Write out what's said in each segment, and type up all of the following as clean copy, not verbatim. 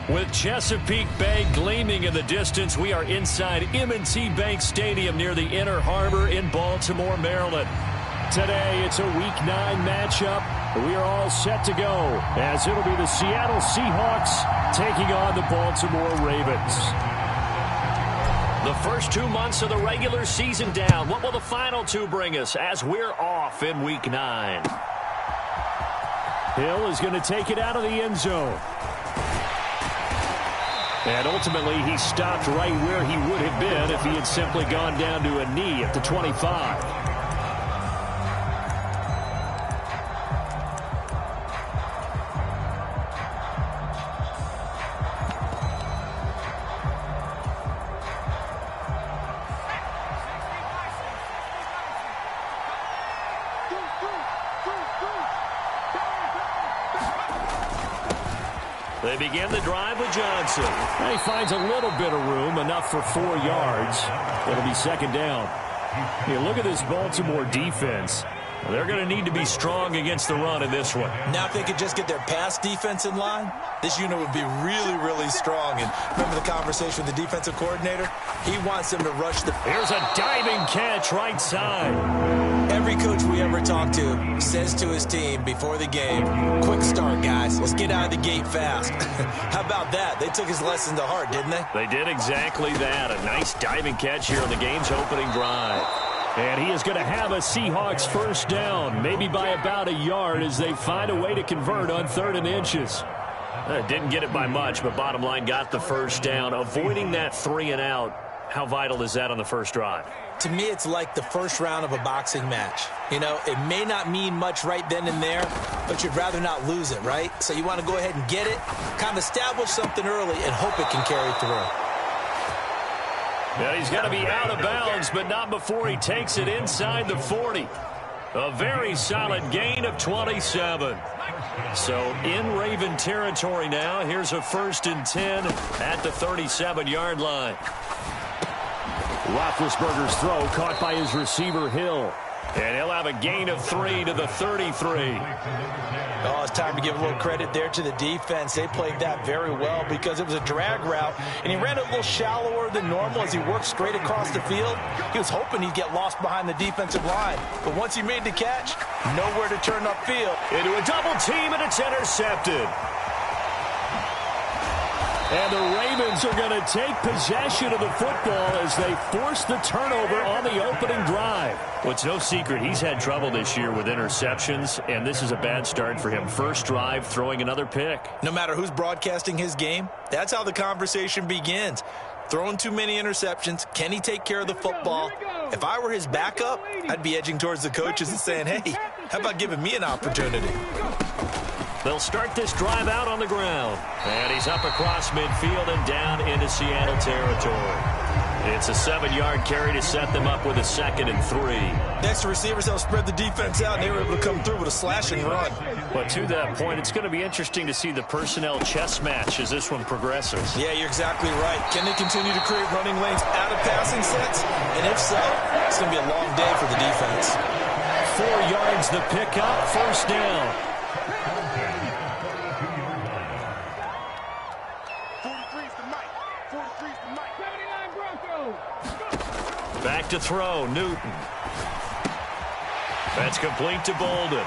With Chesapeake Bay gleaming in the distance, we are inside M&T Bank Stadium near the Inner Harbor in Baltimore, Maryland. Today, it's a Week 9 matchup. We are all set to go, as it'll be the Seattle Seahawks taking on the Baltimore Ravens. The first 2 months of the regular season down. What will the final 2 bring us as we're off in Week 9? Hill is going to take it out of the end zone. And ultimately, he stopped right where he would have been if he had simply gone down to a knee at the 25. They begin the drive with Johnson. He finds a little bit of room, enough for 4 yards. It'll be second down. You look at this Baltimore defense. They're going to need to be strong against the run in this one. Now, if they could just get their pass defense in line, this unit would be really, really strong. And remember the conversation with the defensive coordinator? He wants them to rush the... Here's a diving catch right side. Every coach we ever talk to says to his team before the game, quick start, guys. Let's get out of the gate fast. How about that? They took his lesson to heart, didn't they? They did exactly that. A nice diving catch here on the game's opening drive. And he is going to have a Seahawks first down, maybe by about a yard as they find a way to convert on 3rd and inches. Didn't get it by much, but bottom line got the first down. Avoiding that 3 and out, how vital is that on the first drive? To me, it's like the first round of a boxing match. You know, it may not mean much right then and there, but you'd rather not lose it, right? So you want to go ahead and get it, kind of establish something early, and hope it can carry through. Yeah, he's got to be out of bounds, but not before he takes it inside the 40. A very solid gain of 27. So in Raven territory now. Here's a 1st and 10 at the 37-yard line. Roethlisberger's throw caught by his receiver, Hill. And he'll have a gain of 3 to the 33. Oh, it's time to give a little credit there to the defense. They played that very well because it was a drag route, and he ran a little shallower than normal as he worked straight across the field. He was hoping he'd get lost behind the defensive line, but once he made the catch, nowhere to turn upfield. Into a double team, and it's intercepted. And the Ravens are going to take possession of the football as they force the turnover on the opening drive. Well, it's no secret he's had trouble this year with interceptions, and this is a bad start for him. First drive, throwing another pick. No matter who's broadcasting his game, that's how the conversation begins. Throwing too many interceptions. Can he take care of the football? If I were his backup, I'd be edging towards the coaches and saying, hey, how about giving me an opportunity? They'll start this drive out on the ground. And he's up across midfield and down into Seattle territory. It's a 7-yard carry to set them up with a 2nd and 3. Next, the receivers helped spread the defense out, and they were able to come through with a slash and run. But to that point, it's going to be interesting to see the personnel chess match as this one progresses. Yeah, you're exactly right. Can they continue to create running lanes out of passing sets? And if so, it's going to be a long day for the defense. 4 yards the pickup, first down. Back to throw, Newton. That's complete to Bolden.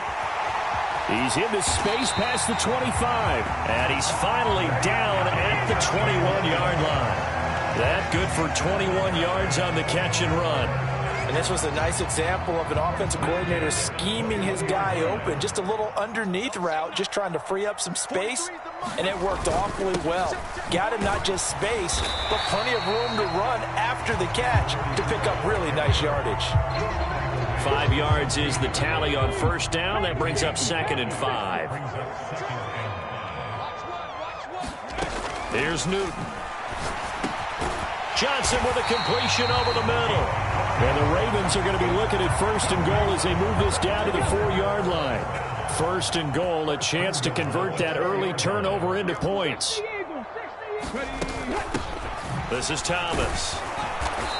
He's into space past the 25. And he's finally down at the 21-yard line. That good for 21 yards on the catch and run. And this was a nice example of an offensive coordinator scheming his guy open. Just a little underneath route, just trying to free up some space. And it worked awfully well. Got him not just space, but plenty of room to run after the catch to pick up really nice yardage. 5 yards is the tally on first down. That brings up 2nd and 5. Here's Newton. Johnson with a completion over the middle. And the Ravens are going to be looking at 1st and goal as they move this down to the 4-yard line. 1st and goal, a chance to convert that early turnover into points. This is Thomas.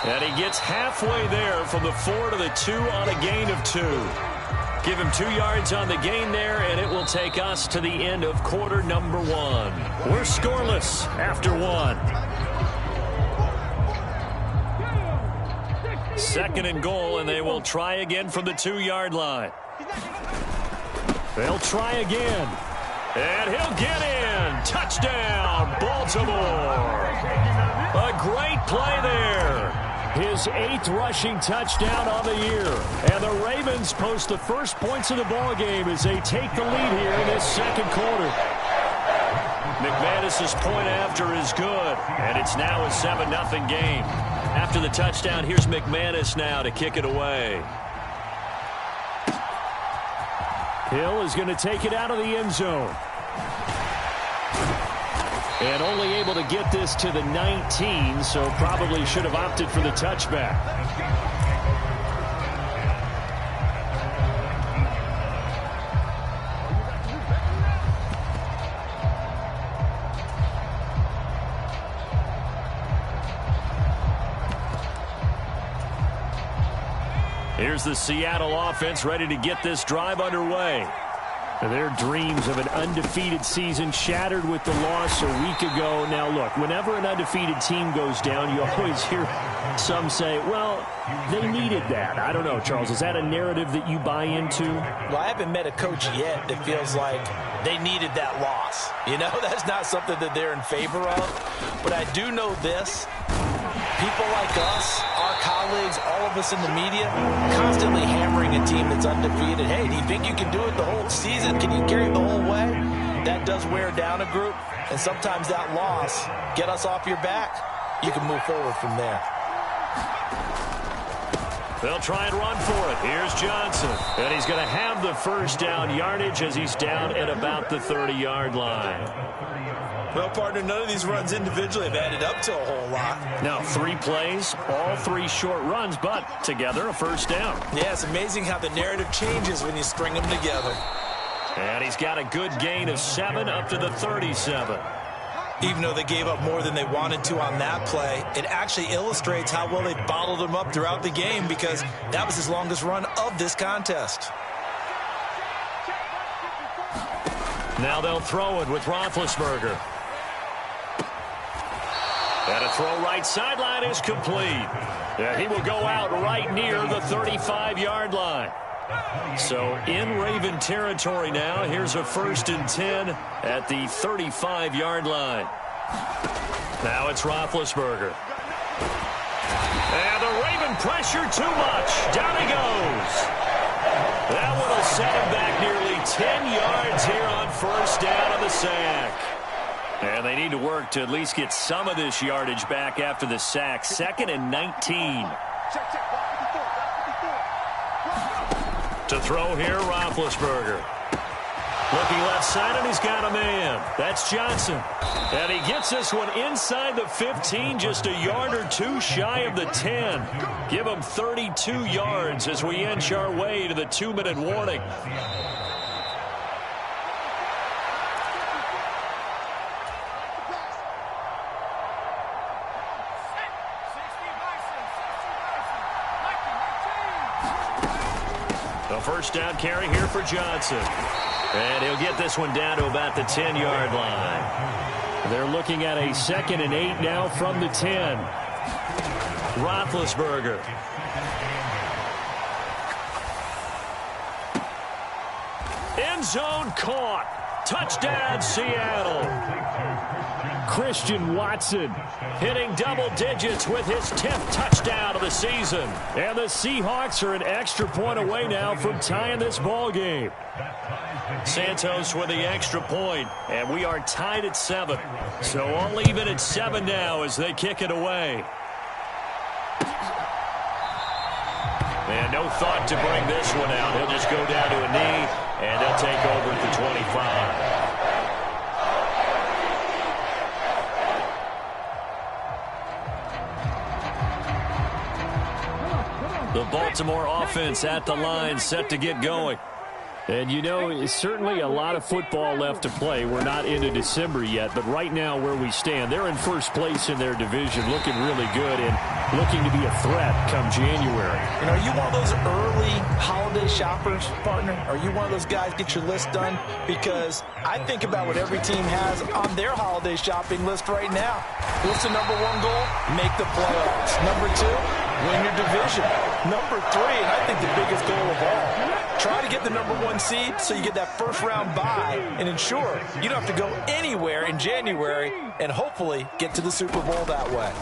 And he gets halfway there from the 4 to the 2 on a gain of 2. Give him 2 yards on the gain there, and it will take us to the end of quarter number 1. We're scoreless after 1. 2nd and goal, and they will try again from the 2-yard line. They'll try again. And he'll get in. Touchdown, Baltimore. A great play there. His 8th rushing touchdown on the year. And the Ravens post the first points of the ball game as they take the lead here in this 2nd quarter. McManus's point after is good, and it's now a 7-0 game. After the touchdown, here's McManus now to kick it away. Hill is going to take it out of the end zone. And only able to get this to the 19, so probably should have opted for the touchback. Here's the Seattle offense ready to get this drive underway. Their dreams of an undefeated season shattered with the loss a week ago. Now, look, whenever an undefeated team goes down, you always hear some say, well, they needed that. I don't know, Charles. Is that a narrative that you buy into? Well, I haven't met a coach yet that feels like they needed that loss. You know, that's not something that they're in favor of. But I do know this. People like us, our colleagues, all of us in the media, constantly hammering a team that's undefeated. Hey, do you think you can do it the whole season? Can you carry it the whole way? That does wear down a group, and sometimes that loss, get us off your back, you can move forward from there. They'll try and run for it. Here's Johnson. And he's going to have the first down yardage as he's down at about the 30-yard line. Well, partner, none of these runs individually have added up to a whole lot. Now, 3 plays, all 3 short runs, but together a first down. Yeah, it's amazing how the narrative changes when you string them together. And he's got a good gain of 7 up to the 37. Even though they gave up more than they wanted to on that play, it actually illustrates how well they bottled them up throughout the game because that was his longest run of this contest. Now they'll throw it with Roethlisberger. And a throw right sideline is complete. And he will go out right near the 35-yard line. So in Raven territory now. Here's a 1st and 10 at the 35-yard line. Now it's Roethlisberger. And the Raven pressure too much. Down he goes. That one will set him back nearly 10 yards here on first down on the sack. And they need to work to at least get some of this yardage back after the sack. 2nd and 19. To throw here, Roethlisberger. Looking left side, and he's got a man. That's Johnson. And he gets this one inside the 15, just a yard or 2 shy of the 10. Give him 32 yards as we inch our way to the 2-minute warning. The first down carry here for Johnson. And he'll get this one down to about the 10-yard line. They're looking at a 2nd and 8 now from the 10. Roethlisberger. End zone caught. Touchdown, Seattle. Christian Watson hitting double digits with his 10th touchdown of the season. And the Seahawks are an extra point away now from tying this ball game. Santos with the extra point, and we are tied at 7. So all even at 7 now as they kick it away. And no thought to bring this one out. He'll just go down to a knee, and they'll take over at the 25. The Baltimore offense at the line, set to get going. And, you know, it's certainly a lot of football left to play. We're not into December yet, but right now where we stand, they're in first place in their division, looking really good and looking to be a threat come January. And are you one of those early holiday shoppers, partner? Are you one of those guys get your list done? Because I think about what every team has on their holiday shopping list right now. What's the number one goal? Make the playoffs. Number two, win your division. Number three, and I think the biggest goal of all, try to get the number one seed so you get that first round bye and ensure you don't have to go anywhere in January and hopefully get to the Super Bowl that way.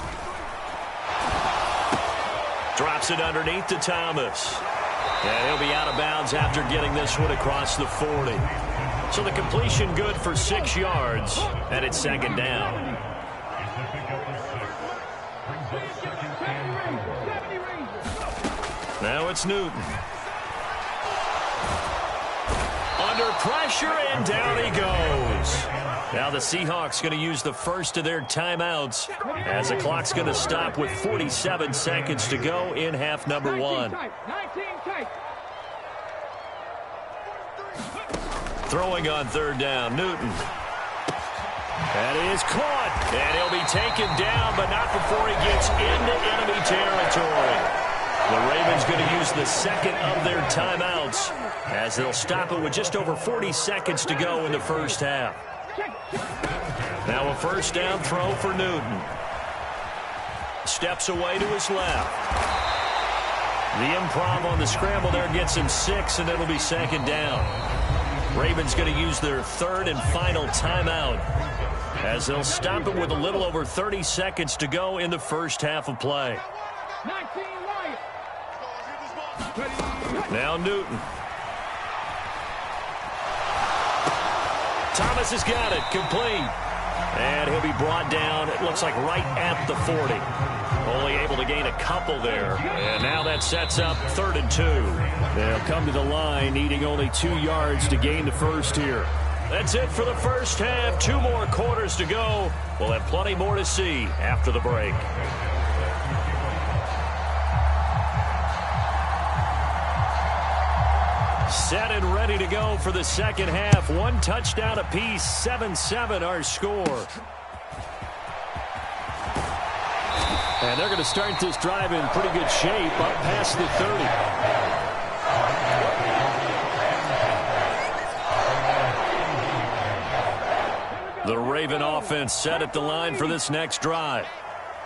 Drops it underneath to Thomas. And he'll be out of bounds after getting this one across the 40. So the completion good for 6 yards, and it's second down. Now it's Newton. Under pressure, and down he goes. Now the Seahawks going to use the first of their timeouts as the clock's going to stop with 47 seconds to go in half number one. Throwing on third down, Newton. That is caught, and he'll be taken down, but not before he gets into enemy territory. The Ravens going to use the second of their timeouts as they'll stop it with just over 40 seconds to go in the first half. Now a first down throw for Newton. Steps away to his left. The improv on the scramble there gets him 6, and it'll be second down. Ravens going to use their third and final timeout as they'll stop it with a little over 30 seconds to go in the first half of play. Now Newton. Thomas has got it, complete. And he'll be brought down, it looks like right at the 40. Only able to gain a couple there. And now that sets up 3rd and 2. They'll come to the line, needing only 2 yards to gain the first here. That's it for the first half. 2 more quarters to go. We'll have plenty more to see after the break. Set and ready to go for the second half. 1 touchdown apiece, 7-7 our score. And they're going to start this drive in pretty good shape up past the 30. The Raven offense set at the line for this next drive.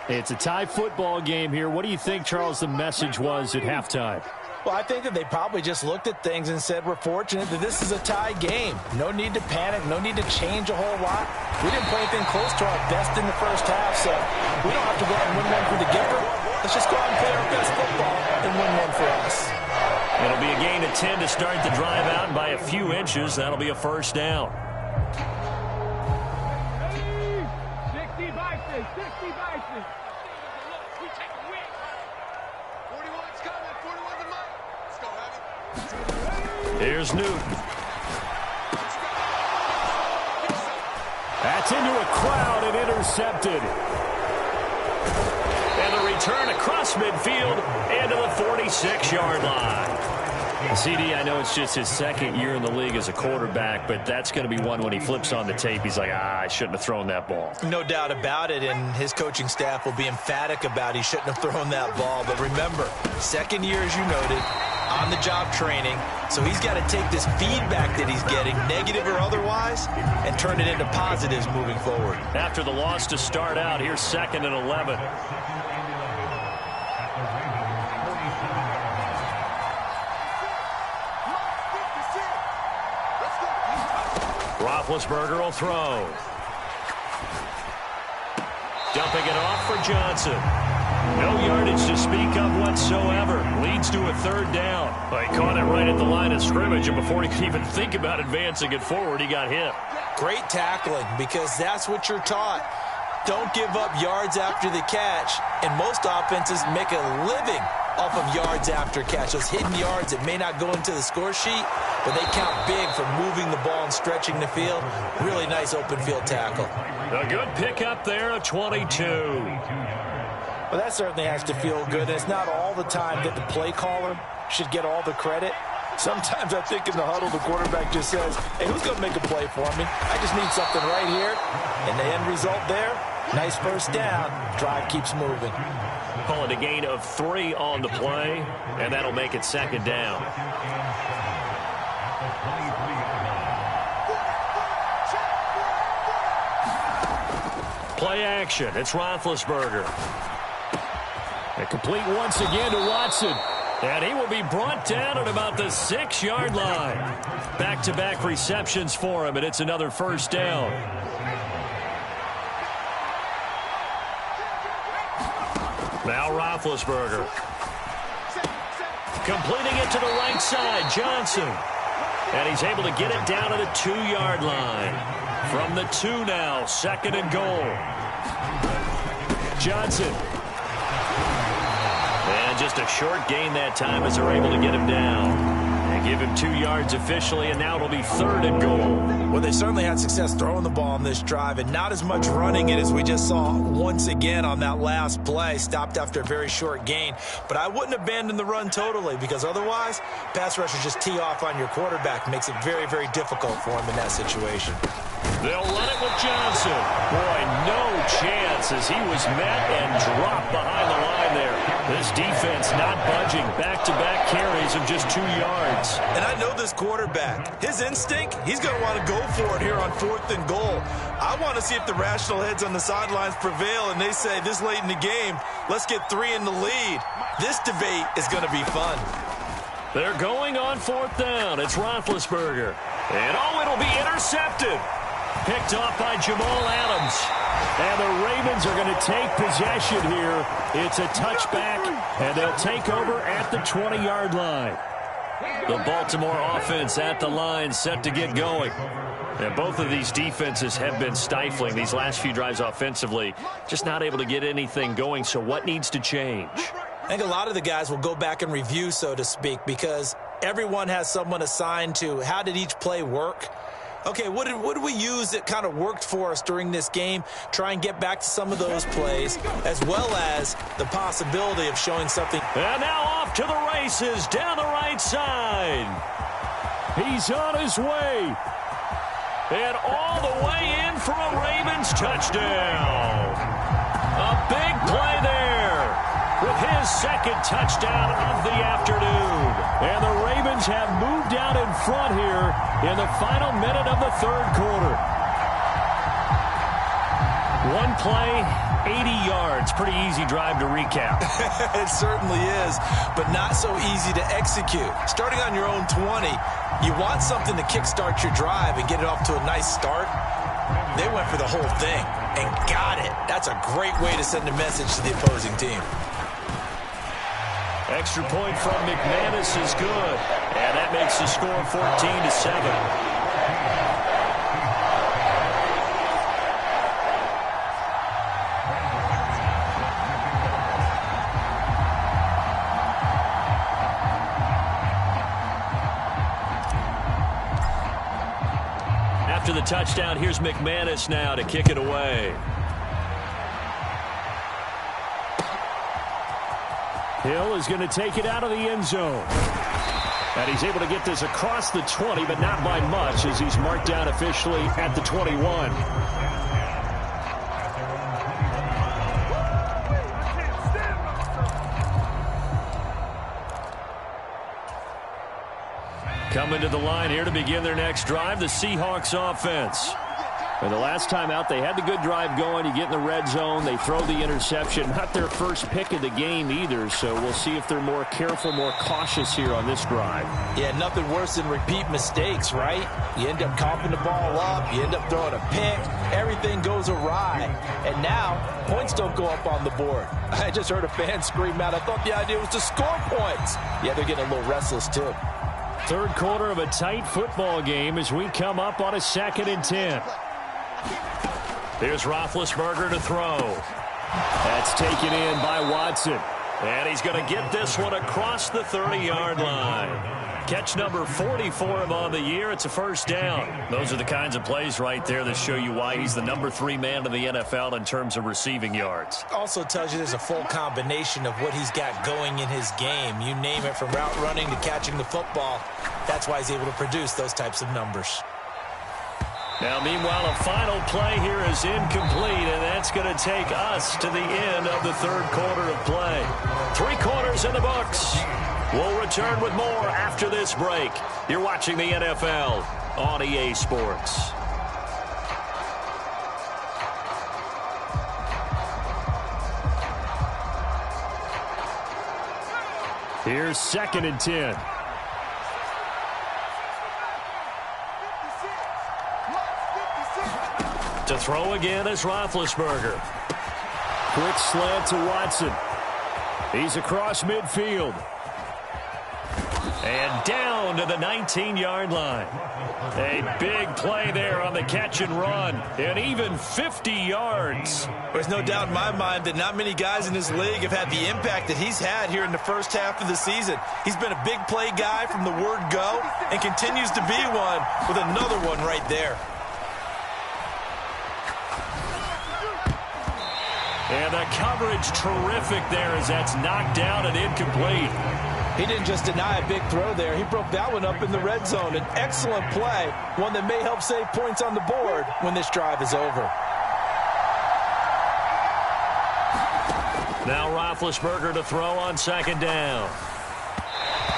It's a tie football game here. What do you think, Charles, the message was at halftime? Well, I think that they probably just looked at things and said, we're fortunate that this is a tie game. No need to panic. No need to change a whole lot. We didn't play anything close to our best in the first half, so we don't have to go out and win one for the giver. Let's just go out and play our best football and win one for us. It'll be a gain of 10 to start the drive out, and by a few inches, that'll be a first down. 60 Bison, 60 Bison. Here's Newton. That's into a crowd and intercepted. And the return across midfield into the 46-yard line. CD, I know it's just his second year in the league as a quarterback, but that's going to be one when he flips on the tape. He's like, I shouldn't have thrown that ball. No doubt about it, and his coaching staff will be emphatic about he shouldn't have thrown that ball. But remember, second year, as you noted, on-the-job training, so he's got to take this feedback that he's getting, negative or otherwise, and turn it into positives moving forward. After the loss to start out, here's 2nd and 11. Roethlisberger will throw. Dumping it off for Johnson. No yardage to speak of whatsoever. Leads to a 3rd down. Well, he caught it right at the line of scrimmage, and before he could even think about advancing it forward, he got hit. Great tackling, because that's what you're taught. Don't give up yards after the catch, and most offenses make a living off of yards after catch. Those hidden yards that may not go into the score sheet, but they count big for moving the ball and stretching the field. Really nice open field tackle. A good pickup there, a 22. Well, that certainly has to feel good. And it's not all the time that the play caller should get all the credit. Sometimes I think in the huddle, the quarterback just says, hey, who's going to make a play for me? I just need something right here. And the end result there, nice first down. Drive keeps moving. Call it a gain of 3 on the play, and that'll make it second down. Play action. It's Roethlisberger. A complete once again to Watson. And he will be brought down at about the 6-yard line. Back-to-back receptions for him, and it's another first down. Now Roethlisberger. Completing it to the right side, Johnson. And he's able to get it down to the 2-yard line. From the 2 now, 2nd and goal. Johnson. And just a short gain that time as they're able to get him down. And give him 2 yards officially, and now it'll be 3rd and goal. Well, they certainly had success throwing the ball on this drive, and not as much running it as we just saw once again on that last play. Stopped after a very short gain. But I wouldn't abandon the run totally, because otherwise, pass rushers just tee off on your quarterback. Makes it very, very difficult for him in that situation. They'll run it with Johnson. Boy, no chance as he was met and dropped behind the line there. This defense not budging. Back-to-back carries of just 2 yards. And I know this quarterback. His instinct, he's going to want to go for it here on 4th and goal. I want to see if the rational heads on the sidelines prevail and they say this late in the game, let's get 3 in the lead. This debate is going to be fun. They're going on 4th down. It's Roethlisberger. And it'll be intercepted. Picked off by Jamal Adams. And the Ravens are going to take possession here. It's a touchback, and they'll take over at the 20-yard line. The Baltimore offense at the line, set to get going. And both of these defenses have been stifling these last few drives offensively. Just not able to get anything going, so what needs to change? I think a lot of the guys will go back and review, so to speak, because everyone has someone assigned to how did each play work. Okay, what did we use that kind of worked for us during this game? Try and get back to some of those plays, as well as the possibility of showing something. And now off to the races down the right side. He's on his way. And all the way in for a Ravens touchdown. A big play there with his 2nd touchdown of the afternoon. And the Ravens have moved out in front here in the final minute of the 3rd quarter. One play, 80 yards. Pretty easy drive to recap. It certainly is, but not so easy to execute. Starting on your own 20, you want something to kickstart your drive and get it off to a nice start. They went for the whole thing and got it. That's a great way to send a message to the opposing team. Extra point from McManus is good. And that makes the score 14-7. After the touchdown, here's McManus now to kick it away. Hill is going to take it out of the end zone. And he's able to get this across the 20, but not by much as he's marked down officially at the 21. Coming to the line here to begin their next drive, the Seahawks offense. And the last time out, they had the good drive going. You get in the red zone, they throw the interception. Not their first pick of the game either, so we'll see if they're more careful, more cautious here on this drive. Yeah, nothing worse than repeat mistakes, right? You end up coughing the ball up, you end up throwing a pick, everything goes awry. And now, points don't go up on the board. I just heard a fan scream out, I thought the idea was to score points. Yeah, they're getting a little restless too. 3rd quarter of a tight football game as we come up on a 2nd and 10. Here's Roethlisberger to throw. That's taken in by Watson. And he's going to get this one across the 30-yard line. Catch number 40 for him on the year. It's a first down. Those are the kinds of plays right there that show you why he's the number 3 man in the NFL in terms of receiving yards. Also tells you there's a full combination of what he's got going in his game. You name it, from route running to catching the football. That's why he's able to produce those types of numbers. Now, meanwhile, a final play here is incomplete, and that's going to take us to the end of the third quarter of play. 3 quarters in the books. We'll return with more after this break. You're watching the NFL on EA Sports. Here's 2nd and 10. To throw again is Roethlisberger. Quick slant to Watson. He's across midfield. And down to the 19-yard line. A big play there on the catch and run. And even 50 yards. There's no doubt in my mind that not many guys in this league have had the impact that he's had here in the first half of the season. He's been a big play guy from the word go and continues to be one with another one right there. And the coverage terrific there as that's knocked down and incomplete. He didn't just deny a big throw there. He broke that one up in the red zone. An excellent play, one that may help save points on the board when this drive is over. Now Roethlisberger to throw on 2nd down.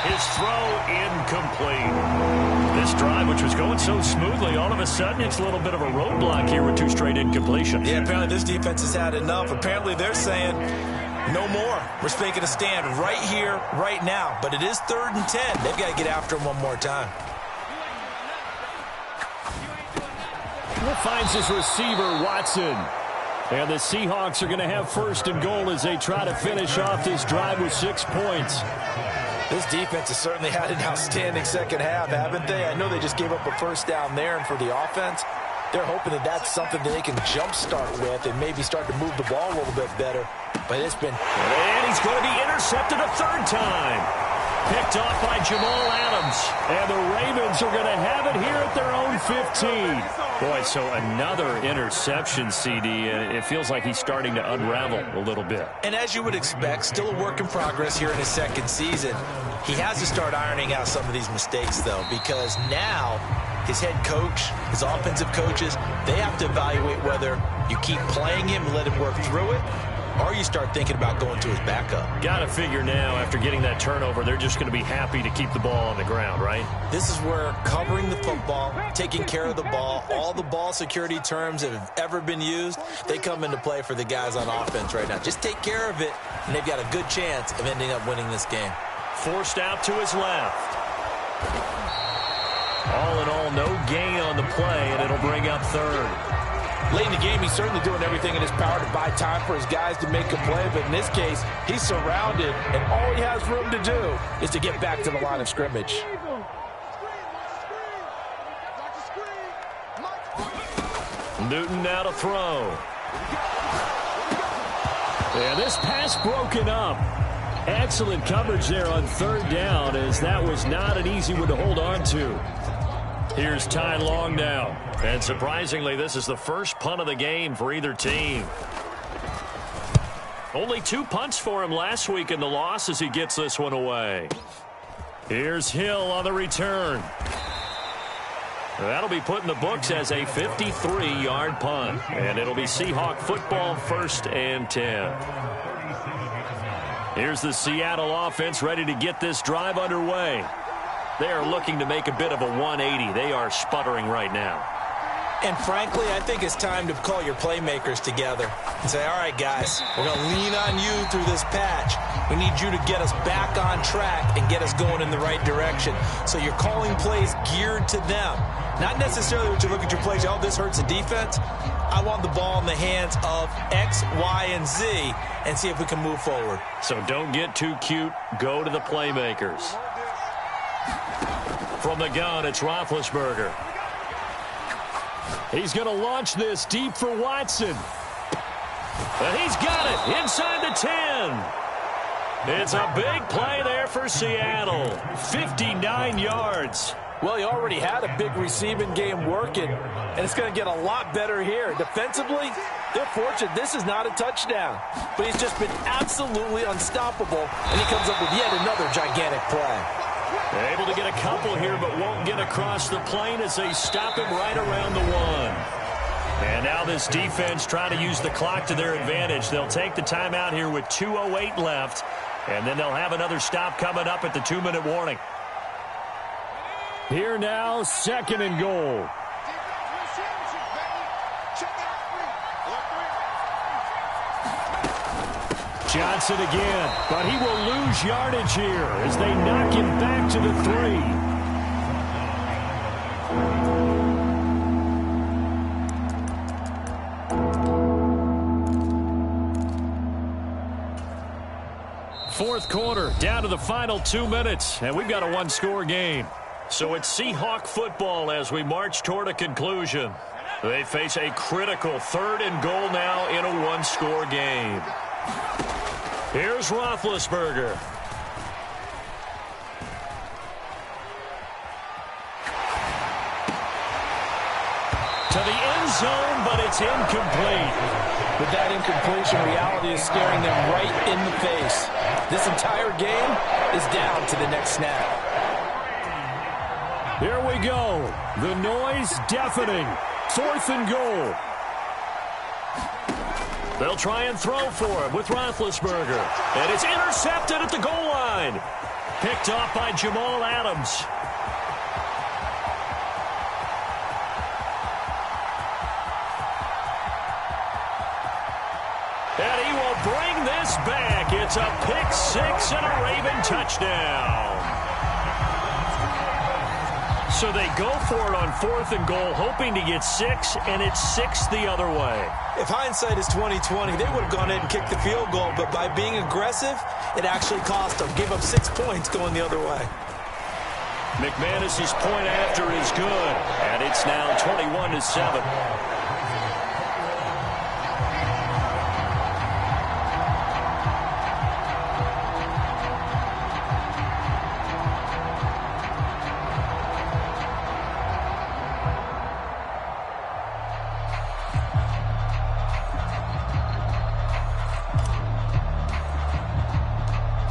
His throw incomplete. This drive, which was going so smoothly, all of a sudden it's a little bit of a roadblock here with 2 straight incompletions. Yeah, apparently this defense has had enough. Apparently they're saying no more. We're making a stand right here, right now. But it is 3rd and 10. They've got to get after him one more time. Finds his receiver, Watson. And the Seahawks are going to have 1st and goal as they try to finish off this drive with 6 points. This defense has certainly had an outstanding second half, haven't they? I know they just gave up a 1st down there, and for the offense, they're hoping that that's something that they can jumpstart with and maybe start to move the ball a little bit better. But it's been... And he's going to be intercepted a 3rd time. Picked off by Jamal Adams. And the Ravens are going to have it here at their own 15. Boy, so another interception, CD. It feels like he's starting to unravel a little bit. And as you would expect, still a work in progress here in his 2nd season. He has to start ironing out some of these mistakes, though, because now his head coach, his offensive coaches, they have to evaluate whether you keep playing him and let him work through it, or you start thinking about going to his backup. Got to figure now, after getting that turnover, they're just going to be happy to keep the ball on the ground, right? This is where covering the football, taking care of the ball, all the ball security terms that have ever been used, they come into play for the guys on offense right now. Just take care of it, and they've got a good chance of ending up winning this game. Forced out to his left. All in all, no gain on the play, and it'll bring up 3rd. Late in the game, he's certainly doing everything in his power to buy time for his guys to make a play. But in this case, he's surrounded, and all he has room to do is to get back to the line of scrimmage. Newton now to throw. And this pass broken up. Excellent coverage there on 3rd down, as that was not an easy one to hold on to. Here's Ty Long now. And surprisingly, this is the first punt of the game for either team. Only 2 punts for him last week in the loss as he gets this one away. Here's Hill on the return. That'll be put in the books as a 53-yard punt. And it'll be Seahawk football, 1st and 10. Here's the Seattle offense ready to get this drive underway. They are looking to make a bit of a 180. They are sputtering right now. And frankly, I think it's time to call your playmakers together and say, all right, guys, we're going to lean on you through this patch. We need you to get us back on track and get us going in the right direction. So you're calling plays geared to them. Not necessarily what you look at your plays, oh, this hurts the defense. I want the ball in the hands of X, Y, and Z and see if we can move forward. So don't get too cute. Go to the playmakers. From the gun, it's Roethlisberger. He's going to launch this deep for Watson. And he's got it inside the 10. It's a big play there for Seattle. 59 yards. Well, he already had a big receiving game working, and it's going to get a lot better here. Defensively, they're fortunate this is not a touchdown, but he's just been absolutely unstoppable, and he comes up with yet another gigantic play. Able to get a couple here, but won't get across the plane as they stop him right around the 1. And now this defense trying to use the clock to their advantage. They'll take the timeout here with 2:08 left, and then they'll have another stop coming up at the 2-minute warning. Here now, 2nd and goal. Johnson again, but he will lose yardage here as they knock him back to the 3. Fourth quarter, down to the final 2 minutes, and we've got a one-score game. So it's Seahawk football as we march toward a conclusion. They face a critical 3rd and goal now in a one-score game. Here's Roethlisberger. To the end zone, but it's incomplete. With that incompletion, reality is staring them right in the face. This entire game is down to the next snap. Here we go. The noise deafening. 4th and goal. They'll try and throw for him with Roethlisberger. And it's intercepted at the goal line. Picked off by Jamal Adams. And he will bring this back. It's a pick-6 and a Raven touchdown. So they go for it on 4th and goal, hoping to get 6, and it's 6 the other way. If hindsight is 20/20, they would have gone ahead and kicked the field goal, but by being aggressive, it actually cost them. Gave up 6 points going the other way. McManus's point after is good, and it's now 21-7.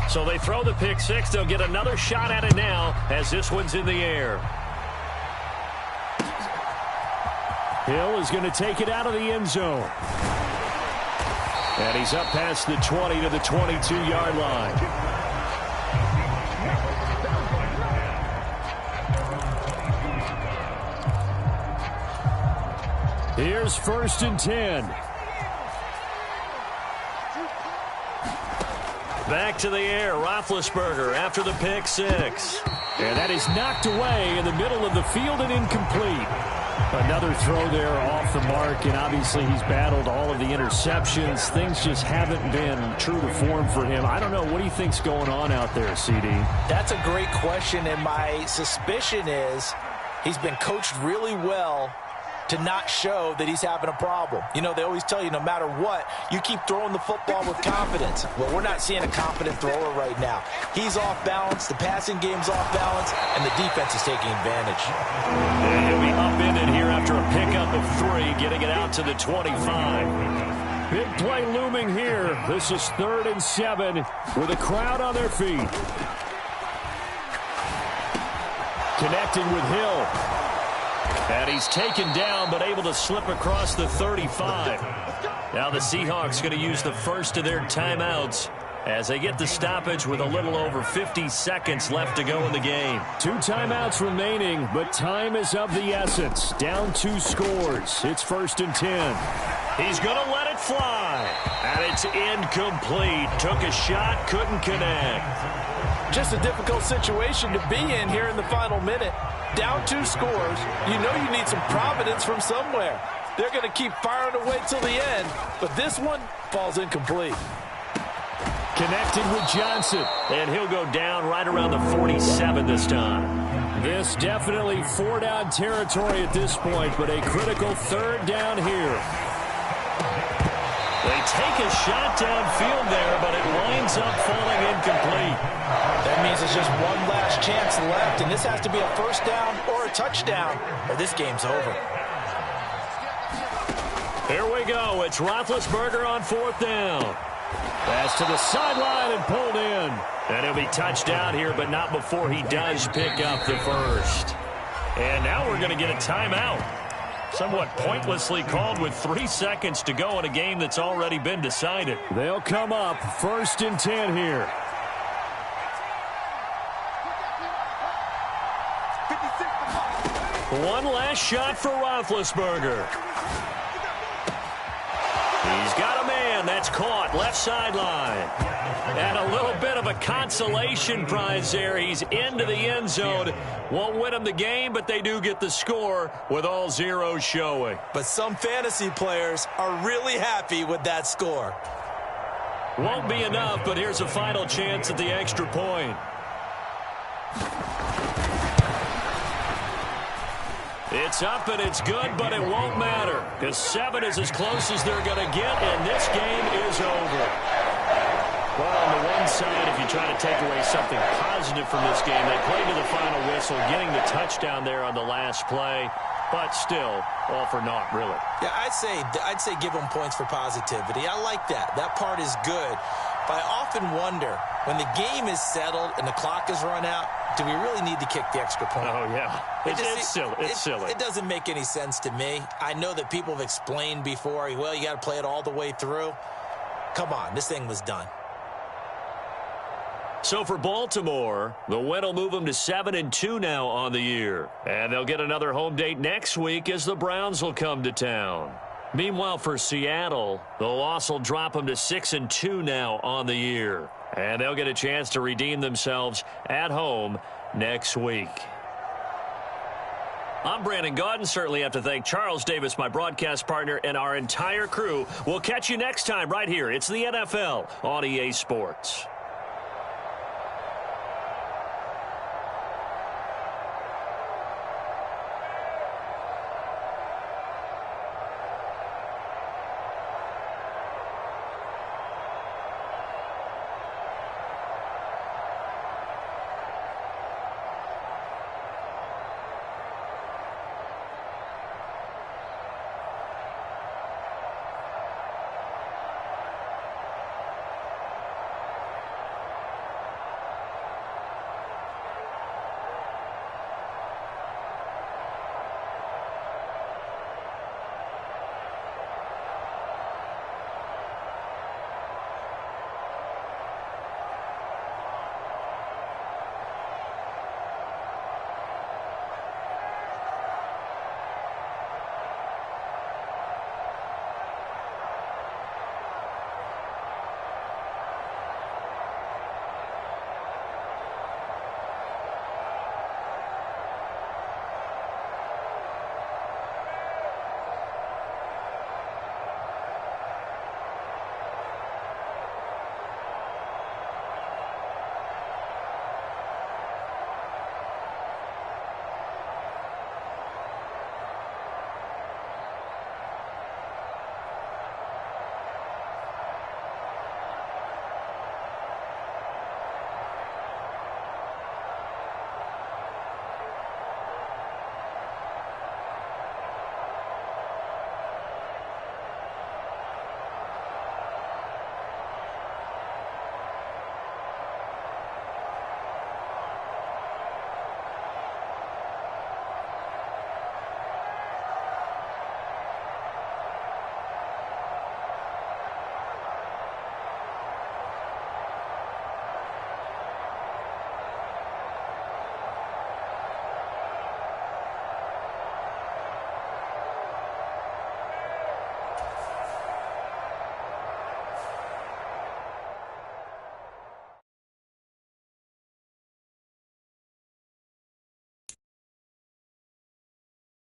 So they throw the pick-6. They'll get another shot at it now as this one's in the air. Hill is going to take it out of the end zone. And he's up past the 20 to the 22-yard line. Here's 1st and 10. Back to the air, Roethlisberger after the pick-6. And that is knocked away in the middle of the field and incomplete. Another throw there off the mark, and obviously he's battled all of the interceptions. Things just haven't been true to form for him. I don't know. What do you think's going on out there, CD? That's a great question, and my suspicion is he's been coached really well to not show that he's having a problem. You know, they always tell you no matter what, you keep throwing the football with confidence. Well, we're not seeing a confident thrower right now. He's off balance, the passing game's off balance, and the defense is taking advantage. And he'll be upended here after a pickup of 3, getting it out to the 25. Big play looming here. This is 3rd and 7 with a crowd on their feet. Connecting with Hill. And he's taken down, but able to slip across the 35. Now the Seahawks going to use the first of their timeouts as they get the stoppage with a little over 50 seconds left to go in the game. 2 timeouts remaining, but time is of the essence. Down 2 scores. It's 1st and 10. He's going to let it fly. And it's incomplete. Took a shot, couldn't connect. Just a difficult situation to be in here in the final minute. Down 2 scores. You know you need some providence from somewhere. They're going to keep firing away till the end, but this one falls incomplete. Connecting with Johnson. And he'll go down right around the 47 this time. This definitely 4-down territory at this point, but a critical 3rd down here. They take a shot downfield there, but it winds up falling incomplete. That means it's just one last chance left, and this has to be a 1st down or a touchdown, or this game's over. Here we go. It's Roethlisberger on 4th down. Pass to the sideline and pulled in. And he'll be touched down here, but not before he does pick up the first. And now we're going to get a timeout. Somewhat pointlessly called with 3 seconds to go in a game that's already been decided. They'll come up 1st and 10 here. One last shot for Roethlisberger. He's got a man. That's caught. Left sideline. And a little bit of a consolation prize there. He's into the end zone. Won't win them the game, but they do get the score with all zeros showing. But some fantasy players are really happy with that score. Won't be enough, but here's a final chance at the extra point. It's up and it's good, but it won't matter because 7 is as close as they're going to get, and this game is over. Well, on the one side, if you try to take away something positive from this game, they played to the final whistle, getting the touchdown there on the last play, but still, all for naught, really. Yeah, I'd say give them points for positivity. I like that. That part is good. But I often wonder, when the game is settled and the clock is run out, do we really need to kick the extra point? Oh, yeah. It's silly. It's silly. It doesn't make any sense to me. I know that people have explained before, well, you got to play it all the way through. Come on, this thing was done. So for Baltimore, the win will move them to 7-2 now on the year. And they'll get another home date next week as the Browns will come to town. Meanwhile, for Seattle, the loss will drop them to 6-2 now on the year. And they'll get a chance to redeem themselves at home next week. I'm Brandon Gaudin. Certainly have to thank Charles Davis, my broadcast partner, and our entire crew. We'll catch you next time right here. It's the NFL on EA Sports.